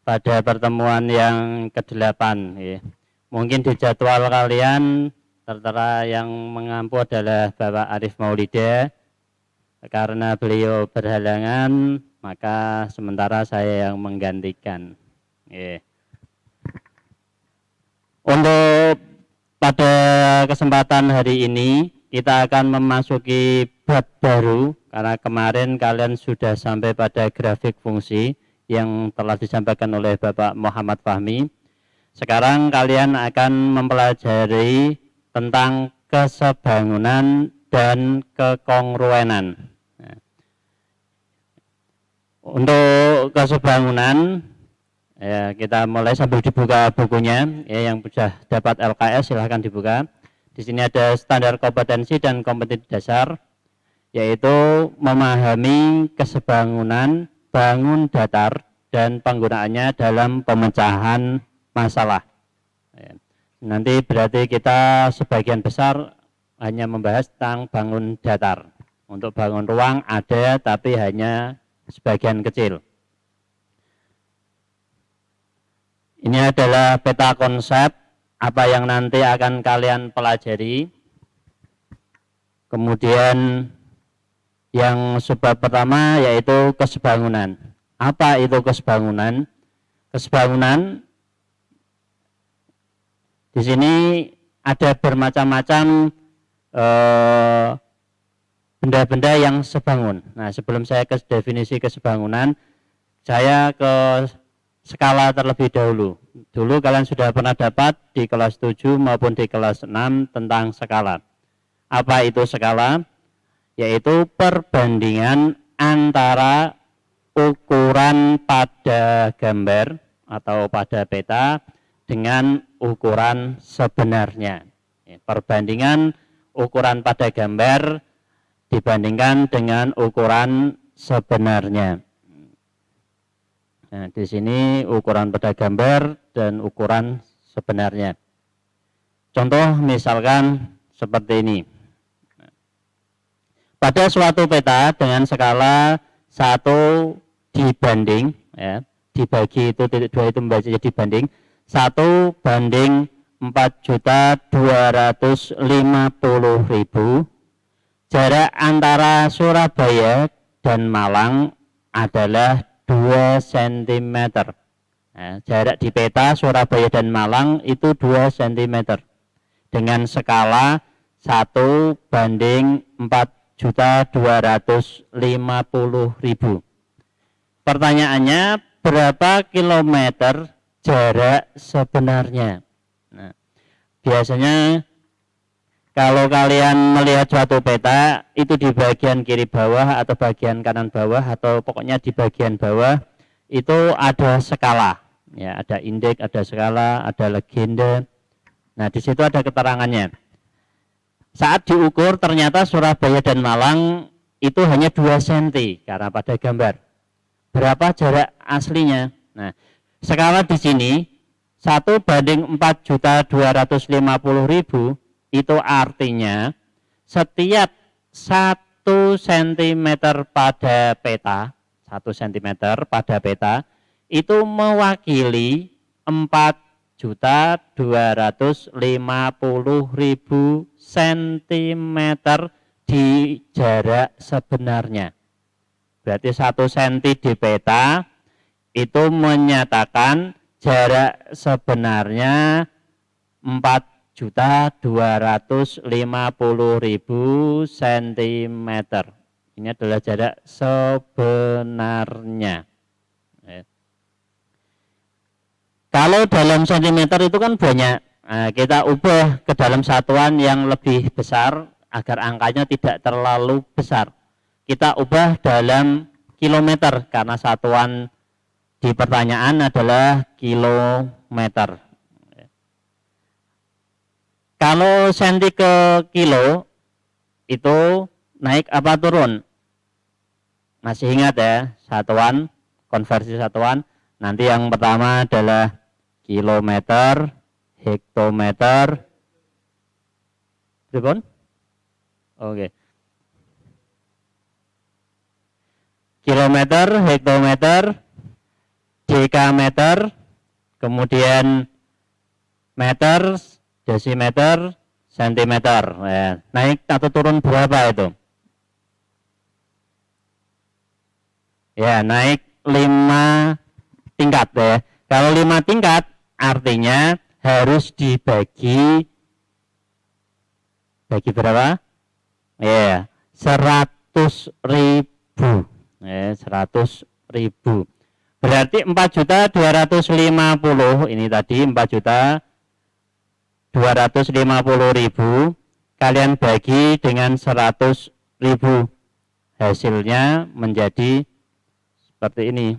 pada pertemuan yang ke-8 ya. Mungkin di jadwal kalian tertera yang mengampu adalah Bapak Arif Maulida. Karena beliau berhalangan, maka sementara saya yang menggantikan ya. Untuk pada kesempatan hari ini kita akan memasuki bab baru, karena kemarin kalian sudah sampai pada grafik fungsi yang telah disampaikan oleh Bapak Muhammad Fahmi. Sekarang kalian akan mempelajari tentang kesebangunan dan kekongruenan. Untuk kesebangunan, ya, kita mulai sambil dibuka bukunya ya, yang sudah dapat LKS silahkan dibuka. Di sini ada standar kompetensi dan kompetensi dasar, yaitu memahami kesebangunan bangun datar dan penggunaannya dalam pemecahan masalah. Nanti berarti kita sebagian besar hanya membahas tentang bangun datar. Untuk bangun ruang ada, tapi hanya sebagian kecil. Ini adalah peta konsep apa yang nanti akan kalian pelajari. Kemudian yang sebab pertama yaitu kesebangunan. Apa itu kesebangunan? Kesebangunan di sini ada bermacam-macam benda-benda yang sebangun. Nah, sebelum saya ke definisi kesebangunan, saya ke skala terlebih dahulu. Dulu kalian sudah pernah dapat di kelas 7 maupun di kelas 6 tentang skala. Apa itu skala? Yaitu perbandingan antara ukuran pada gambar atau pada peta dengan ukuran sebenarnya. Perbandingan ukuran pada gambar dibandingkan dengan ukuran sebenarnya. Nah, di sini ukuran pada gambar dan ukuran sebenarnya. Contoh misalkan seperti ini. Pada suatu peta dengan skala 1 dibanding, ya, dibagi itu titik 2 itu membacanya dibanding 1 banding 4.250.000. Jarak antara Surabaya dan Malang adalah 2 cm. Nah, jarak di peta Surabaya dan Malang itu 2 cm. Dengan skala 1 banding 4.250.000. Pertanyaannya, berapa kilometer jarak sebenarnya? Nah, biasanya kalau kalian melihat suatu peta, itu di bagian kiri bawah atau bagian kanan bawah atau pokoknya di bagian bawah itu ada skala. Ya, ada indeks, ada skala, ada legenda. Nah, di situ ada keterangannya. Saat diukur ternyata Surabaya dan Malang itu hanya 2 cm karena pada gambar. Berapa jarak aslinya? Nah, skala di sini 1 banding 4.250.000 itu artinya setiap 1 cm pada peta, 1 cm pada peta itu mewakili 4.250.000 cm di jarak sebenarnya. Berarti 1 cm di peta itu menyatakan jarak sebenarnya 4.250.000 cm. Ini adalah jarak sebenarnya. Kalau dalam sentimeter itu kan banyak. Nah, kita ubah ke dalam satuan yang lebih besar agar angkanya tidak terlalu besar. Kita ubah dalam kilometer karena satuan di pertanyaan adalah kilometer. Kalau senti ke kilo itu naik apa turun? Masih ingat ya, satuan, konversi satuan. Nanti yang pertama adalah kilometer, hektometer, berapa? Oke. Kilometer, hektometer, dekameter, kemudian meter, desimeter, sentimeter. Ya, naik atau turun berapa itu? Ya, naik 5 tingkat ya. Kalau 5 tingkat artinya harus dibagi berapa? Ya, 100.000. Ya, 100.000. Berarti 4.250.000 ini tadi 4.250.000 kalian bagi dengan 100.000. Hasilnya menjadi seperti ini.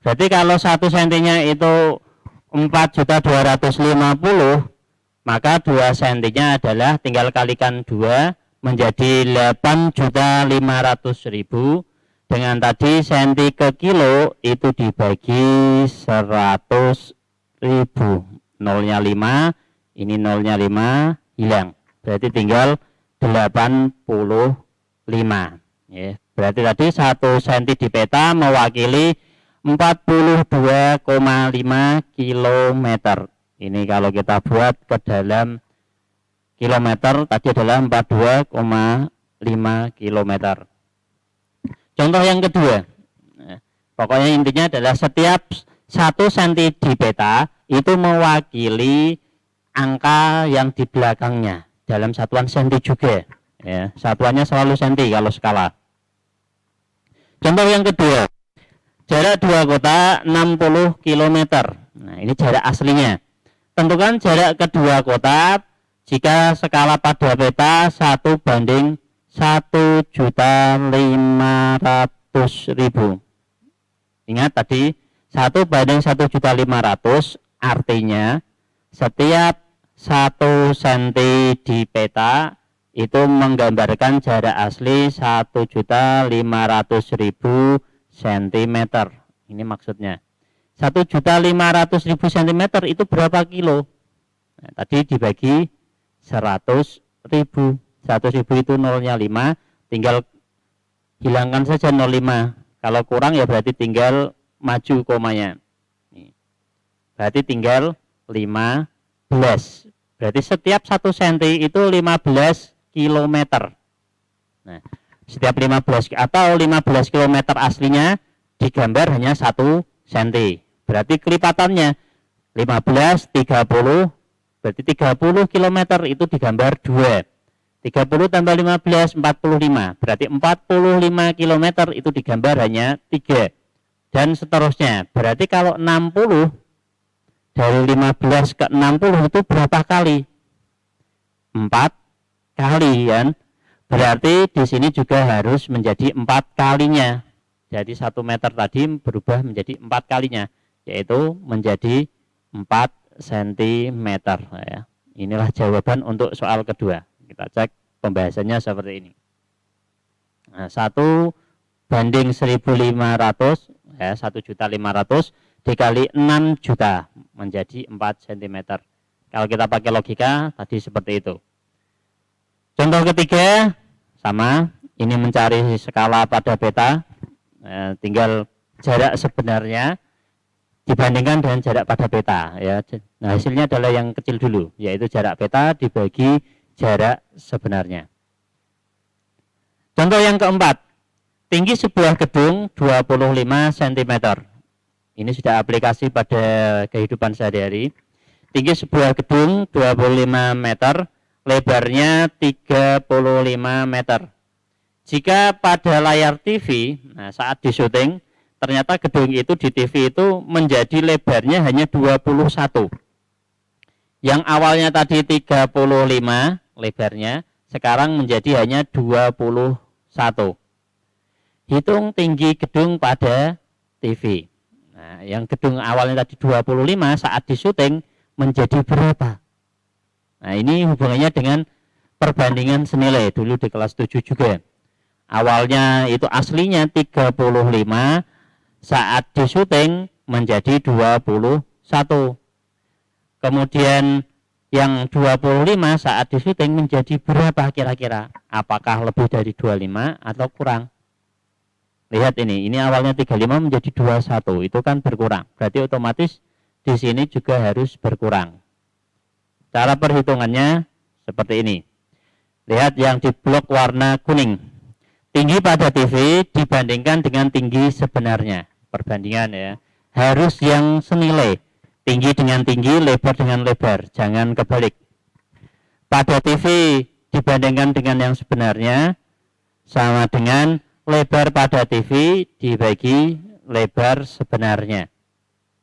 Berarti kalau 1 sentinya itu 4.250.000, maka 2 sentinya adalah tinggal kalikan 2 menjadi 8.500.000. Dengan tadi senti ke kilo itu dibagi 100.000. Nolnya 5, ini nolnya 5 hilang. Berarti tinggal 85. Ya, berarti tadi 1 senti di peta mewakili 42,5 kilometer. Ini kalau kita buat ke dalam kilometer tadi adalah 42,5 kilometer. Contoh yang kedua, pokoknya intinya adalah setiap 1 senti di peta itu mewakili angka yang di belakangnya dalam satuan senti juga. Ya, satuannya selalu senti kalau skala. Contoh yang kedua, jarak 2 kota 60 km. Nah, ini jarak aslinya. Tentukan jarak kedua kota jika skala pada peta 1/1.500.000. Ingat tadi 1/1.500.000 artinya setiap 1 senti di peta itu menggambarkan jarak asli 1.500.000 cm. Ini maksudnya 1.500.000 cm itu berapa kilo? Nah, tadi dibagi 100.000. 100.000 itu nolnya 5, tinggal hilangkan saja 0,5. Kalau kurang ya berarti tinggal maju komanya. Berarti tinggal 15. Berarti setiap 1 cm itu 15 kilometer. Nah, setiap 15 atau 15 km aslinya digambar hanya 1 cm. Berarti kelipatannya 15, 30, berarti 30 km itu digambar 2. 30 tambah 15, 45. Berarti 45 km itu digambar hanya 3. Dan seterusnya. Berarti kalau 60, dari 15 ke 60 itu berapa kali? 4 kali kan? Berarti di sini juga harus menjadi 4 kalinya. Jadi 1 meter tadi berubah menjadi 4 kalinya, yaitu menjadi 4 cm ya. Inilah jawaban untuk soal kedua. Kita cek pembahasannya seperti ini. Nah, 1/1500 ya, 1.500.000 dikali 6 juta menjadi 4 cm. Kalau kita pakai logika tadi seperti itu. Contoh ketiga sama, ini mencari skala pada peta, tinggal jarak sebenarnya dibandingkan dengan jarak pada peta ya. Nah, hasilnya adalah yang kecil dulu, yaitu jarak peta dibagi jarak sebenarnya. Contoh yang keempat, tinggi sebuah gedung 25 cm. Ini sudah aplikasi pada kehidupan sehari-hari. Tinggi sebuah gedung 25 meter, lebarnya 35 meter. Jika pada layar TV, nah saat di syuting, ternyata gedung itu di TV itu menjadi lebarnya hanya 21. Yang awalnya tadi 35 lebarnya, sekarang menjadi hanya 21. Hitung tinggi gedung pada TV. Nah, yang gedung awalnya tadi 25 saat di syuting menjadi berapa? Nah, ini hubungannya dengan perbandingan senilai dulu di kelas 7 juga. Awalnya itu aslinya 35, saat di syuting menjadi 21. Kemudian yang 25 saat di syuting menjadi berapa kira-kira? Apakah lebih dari 25 atau kurang? Lihat ini awalnya 35 menjadi 21, itu kan berkurang. Berarti otomatis di sini juga harus berkurang. Cara perhitungannya seperti ini. Lihat yang di blok warna kuning. Tinggi pada TV dibandingkan dengan tinggi sebenarnya. Perbandingan ya. Harus yang senilai. Tinggi dengan tinggi, lebar dengan lebar. Jangan kebalik. Pada TV dibandingkan dengan yang sebenarnya sama dengan lebar pada TV dibagi lebar sebenarnya.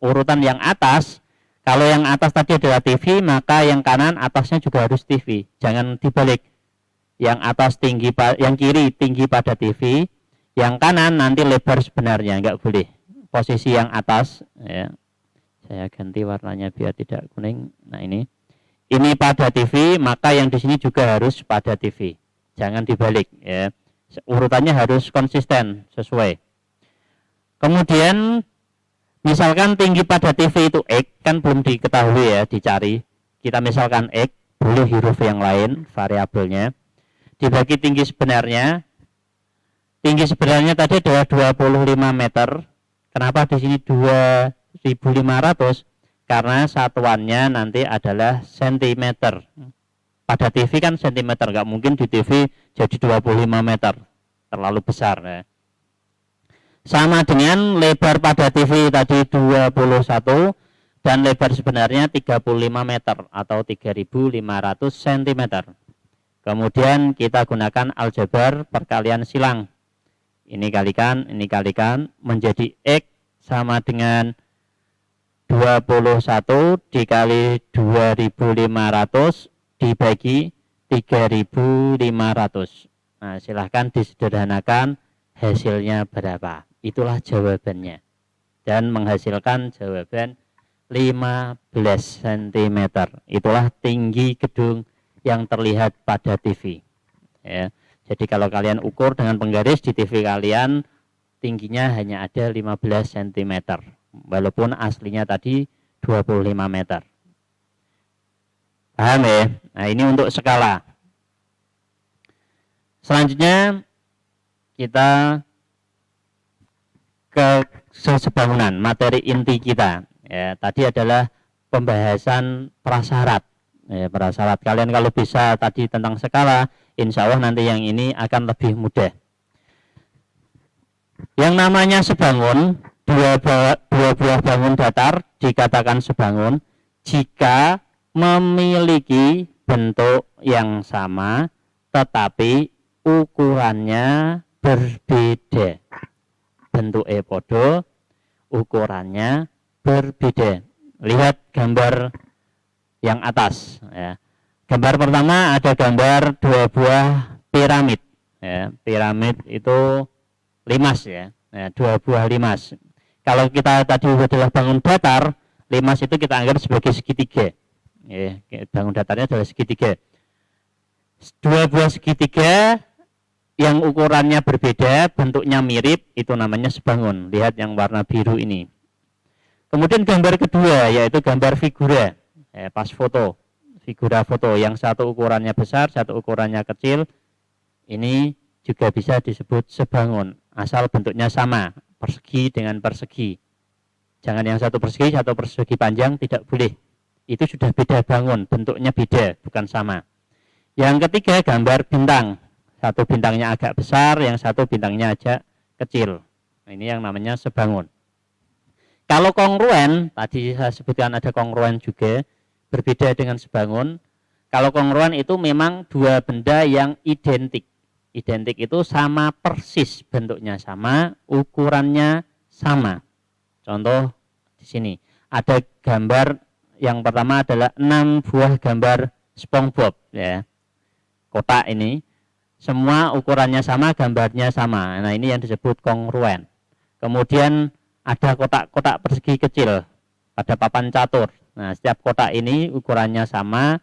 Urutan yang atas, kalau yang atas tadi adalah TV, maka yang kanan atasnya juga harus TV. Jangan dibalik. Yang atas tinggi, yang kiri tinggi pada TV, yang kanan nanti lebar sebenarnya, enggak boleh. Posisi yang atas, ya. Saya ganti warnanya biar tidak kuning. Nah ini pada TV, maka yang di sini juga harus pada TV. Jangan dibalik, ya. Urutannya harus konsisten, sesuai. Kemudian misalkan tinggi pada TV itu X, kan belum diketahui ya, dicari. Kita misalkan X, boleh huruf yang lain, variabelnya. Dibagi tinggi sebenarnya. Tinggi sebenarnya tadi adalah 25 meter. Kenapa di sini 2500? Karena satuannya nanti adalah sentimeter. Pada TV kan sentimeter, nggak mungkin di TV jadi 25 meter. Terlalu besar ya. Sama dengan lebar pada TV tadi 21 dan lebar sebenarnya 35 meter atau 3500 cm. Kemudian kita gunakan aljabar perkalian silang. Ini kalikan menjadi X sama dengan 21 dikali 2500 dibagi 3500. Nah, silahkan disederhanakan hasilnya berapa. Itulah jawabannya. Dan menghasilkan jawaban 15 cm. Itulah tinggi gedung yang terlihat pada TV. Ya. Jadi kalau kalian ukur dengan penggaris di TV kalian, tingginya hanya ada 15 cm. Walaupun aslinya tadi 25 meter. Paham ya? Nah ini untuk skala. Selanjutnya kita ke sebangunan, materi inti kita. Ya, tadi adalah pembahasan prasyarat. Ya, prasyarat kalian kalau bisa tadi tentang skala, insya Allah nanti yang ini akan lebih mudah. Yang namanya sebangun, dua buah bangun datar dikatakan sebangun jika memiliki bentuk yang sama tetapi ukurannya berbeda. Bentuk podo, ukurannya berbeda. Lihat gambar yang atas ya. Gambar pertama ada gambar dua buah piramid ya. Piramid itu limas ya. Ya, dua buah limas. Kalau kita tadi adalah bangun datar, limas itu kita anggap sebagai segitiga. Ya, bangun datarnya adalah segitiga. Dua buah segitiga yang ukurannya berbeda, bentuknya mirip, itu namanya sebangun. Lihat yang warna biru ini. Kemudian gambar kedua yaitu gambar figura. Pas foto, figura foto yang satu ukurannya besar, satu ukurannya kecil. Ini juga bisa disebut sebangun, asal bentuknya sama, persegi dengan persegi. Jangan yang satu persegi panjang, tidak boleh. Itu sudah beda bangun, bentuknya beda, bukan sama. Yang ketiga gambar bintang. Satu bintangnya agak besar, yang satu bintangnya agak kecil. Ini yang namanya sebangun. Kalau kongruen, tadi saya sebutkan ada kongruen juga, berbeda dengan sebangun. Kalau kongruen itu memang dua benda yang identik. Identik itu sama persis, bentuknya sama, ukurannya sama. Contoh di sini, ada gambar yang pertama adalah 6 buah gambar SpongeBob. Ya. Kotak ini, semua ukurannya sama, gambarnya sama. Nah ini yang disebut kongruen. Kemudian ada kotak-kotak persegi kecil pada papan catur. Nah setiap kotak ini ukurannya sama,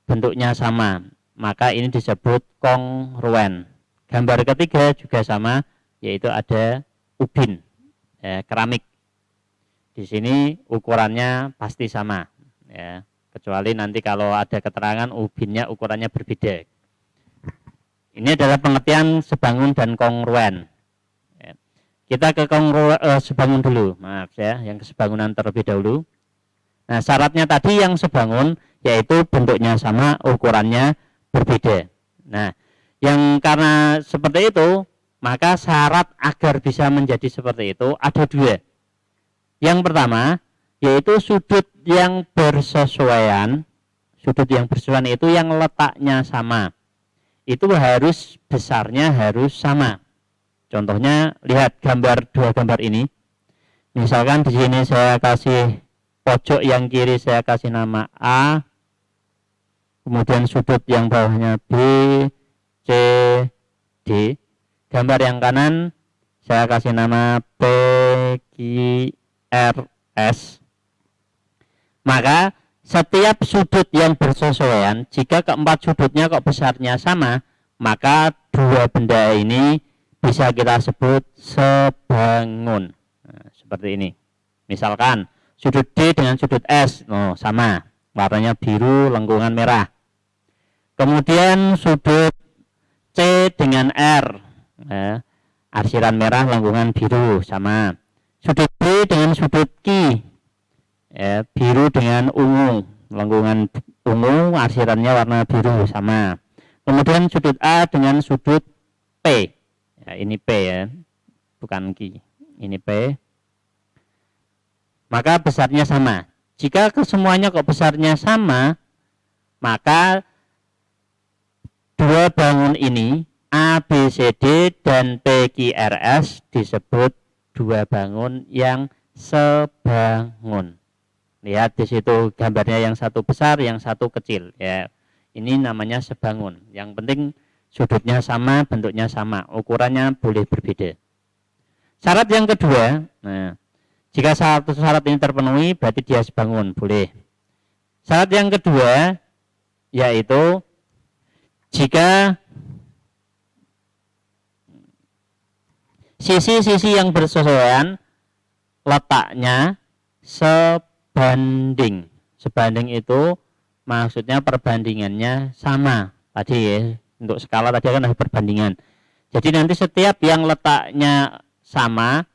bentuknya sama. Maka ini disebut kongruen. Gambar ketiga juga sama, yaitu ada ubin, keramik. Di sini ukurannya pasti sama. Ya. Kecuali nanti kalau ada keterangan ubinnya ukurannya berbeda. Ini adalah pengertian sebangun dan kongruen. Kita ke sebangun dulu, maaf ya, yang ke sebangunan terlebih dahulu. Nah, syaratnya tadi yang sebangun yaitu bentuknya sama, ukurannya berbeda. Nah, yang karena seperti itu, maka syarat agar bisa menjadi seperti itu ada dua. Yang pertama, yaitu sudut yang bersesuaian. Sudut yang bersesuaian itu yang letaknya sama. Itu harus besarnya harus sama. Contohnya, lihat dua gambar ini. Misalkan di sini saya kasih pojok yang kiri saya kasih nama A, kemudian sudut yang bawahnya B, C, D. Gambar yang kanan saya kasih nama P, Q, R, S. Maka setiap sudut yang bersesuaian, jika keempat sudutnya kok besarnya sama, maka dua benda ini bisa kita sebut sebangun. Nah, seperti ini. Misalkan sudut D dengan sudut S, sama, warnanya biru, lengkungan merah. Kemudian sudut C dengan R, arsiran merah, lengkungan biru, sama. Sudut B dengan sudut Q, biru dengan ungu, lengkungan ungu, arsirannya warna biru, sama. Kemudian sudut A dengan sudut P. Ya, ini P ya, bukan Q. Ini P. Maka besarnya sama. Jika kesemuanya kok besarnya sama, maka dua bangun ini A, B, C, D dan P, Q, R, S disebut dua bangun yang sebangun. Lihat di situ gambarnya, yang satu besar, yang satu kecil. Ya, ini namanya sebangun. Yang penting sudutnya sama, bentuknya sama, ukurannya boleh berbeda. Syarat yang kedua, jika syarat ini terpenuhi, berarti dia sebangun, boleh. Syarat yang kedua, yaitu jika sisi-sisi yang bersesuaian letaknya sebanding. Sebanding itu maksudnya perbandingannya sama. Tadi ya, untuk skala tadi kan ada perbandingan. Jadi nanti setiap yang letaknya sama,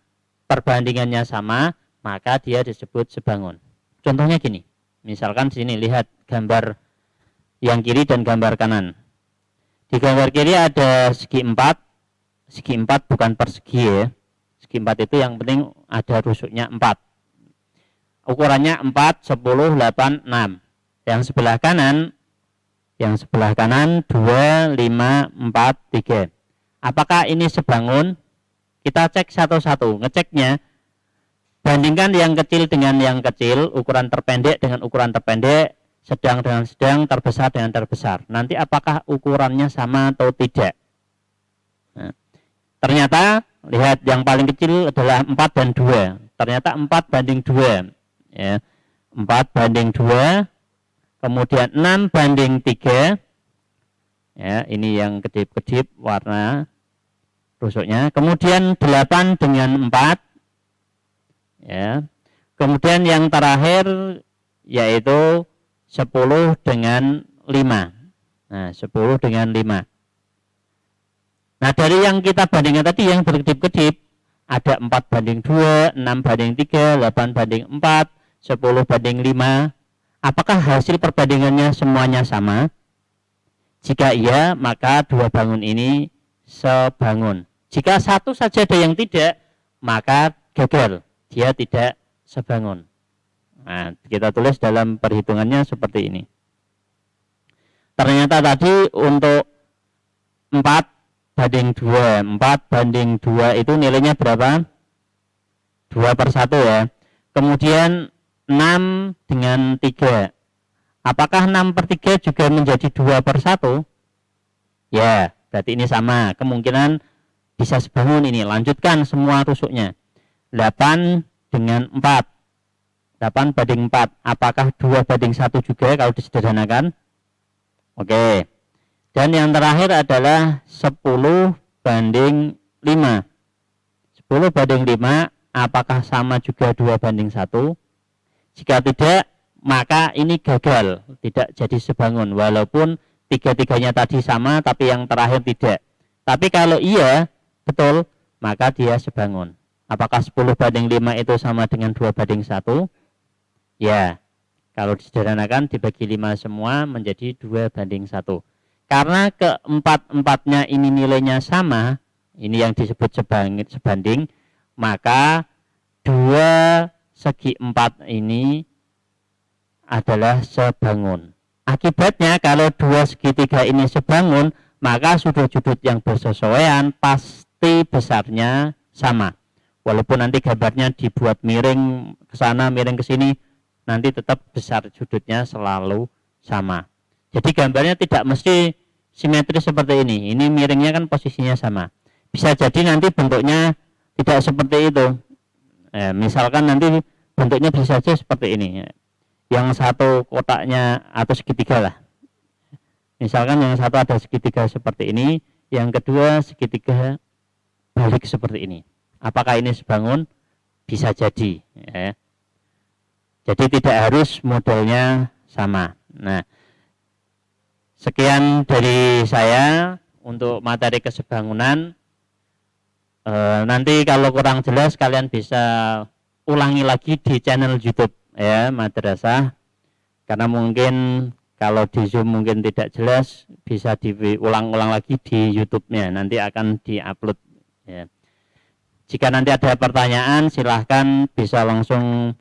perbandingannya sama, maka dia disebut sebangun. Contohnya gini, misalkan di sini lihat gambar yang kiri dan gambar kanan. Di gambar kiri ada segi 4 bukan persegi ya. Segi 4 itu yang penting ada rusuknya 4. Ukurannya 4, 10, 8, 6. Yang sebelah kanan 2, 5, 4, 3. Apakah ini sebangun? Kita cek satu-satu. Ngeceknya, bandingkan yang kecil dengan yang kecil, ukuran terpendek dengan ukuran terpendek, sedang dengan sedang, terbesar dengan terbesar. Nanti apakah ukurannya sama atau tidak? Nah, ternyata, lihat yang paling kecil adalah 4 dan 2. Ternyata 4 banding 2. Ya, 4 banding 2. Kemudian 6 banding 3. Ya, ini yang kedip-kedip warna rusuknya. Kemudian 8 dengan 4. Ya. Kemudian yang terakhir yaitu 10 dengan 5. Nah, 10 dengan 5. Nah, dari yang kita bandingkan tadi yang berkedip-kedip ada 4 banding 2, 6 banding 3, 8 banding 4, 10 banding 5. Apakah hasil perbandingannya semuanya sama? Jika iya, maka dua bangun ini sebangun. Jika satu saja ada yang tidak, maka gagal. Dia tidak sebangun. Nah, kita tulis dalam perhitungannya seperti ini. Ternyata tadi untuk 4 banding 2. 4 banding 2 itu nilainya berapa? 2/1 ya. Kemudian 6 dengan 3. Apakah 6/3 juga menjadi 2/1? Ya, berarti ini sama. Kemungkinan bisa sebangun ini. Lanjutkan semua rusuknya. 8 dengan 4. 8 banding 4. Apakah 2 banding 1 juga kalau disederhanakan? Oke. Dan yang terakhir adalah 10 banding 5. 10 banding 5. Apakah sama juga 2 banding 1? Jika tidak, maka ini gagal, tidak jadi sebangun. Walaupun tiga-tiganya tadi sama, tapi yang terakhir tidak. Tapi kalau iya, betul, maka dia sebangun. Apakah 10/5 itu sama dengan 2/1? Ya, kalau disederhanakan dibagi 5 semua menjadi 2/1. Karena keempat-empatnya ini nilainya sama, ini yang disebut sebanding, maka 2/4 ini adalah sebangun. Akibatnya kalau 2/3 ini sebangun, maka sudut-sudut yang bersesuaian pasti besarnya sama. Walaupun nanti gambarnya dibuat miring ke sana, miring ke sini, nanti tetap besar sudutnya selalu sama. Jadi gambarnya tidak mesti simetris seperti ini. Ini miringnya kan posisinya sama. Bisa jadi nanti bentuknya tidak seperti itu. Misalkan nanti bentuknya bisa saja seperti ini. Yang satu kotaknya atau segitiga lah. Misalkan yang satu ada segitiga seperti ini, yang kedua segitiga balik seperti ini. Apakah ini sebangun? Bisa jadi. Ya. Jadi tidak harus modelnya sama. Nah, sekian dari saya untuk materi kesebangunan. Nanti kalau kurang jelas kalian bisa ulangi lagi di channel YouTube ya Madrasah. Karena mungkin kalau di Zoom mungkin tidak jelas, bisa diulang-ulang lagi di YouTube-nya. Nanti akan diupload. Ya. Jika nanti ada pertanyaan, silahkan bisa langsung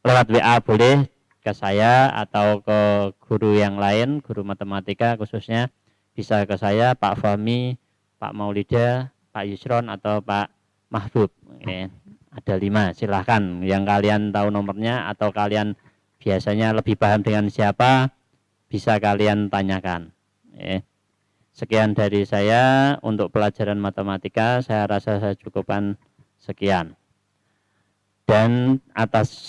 lewat WA boleh ke saya atau ke guru yang lain, guru matematika khususnya, bisa ke saya, Pak Fahmi, Pak Maulida, Pak Yusron atau Pak Mahfud. Oke. Ada 5, silahkan yang kalian tahu nomornya atau kalian biasanya lebih paham dengan siapa, bisa kalian tanyakan. Oke. Sekian dari saya untuk pelajaran matematika, saya rasa saya cukupkan sekian. Dan atas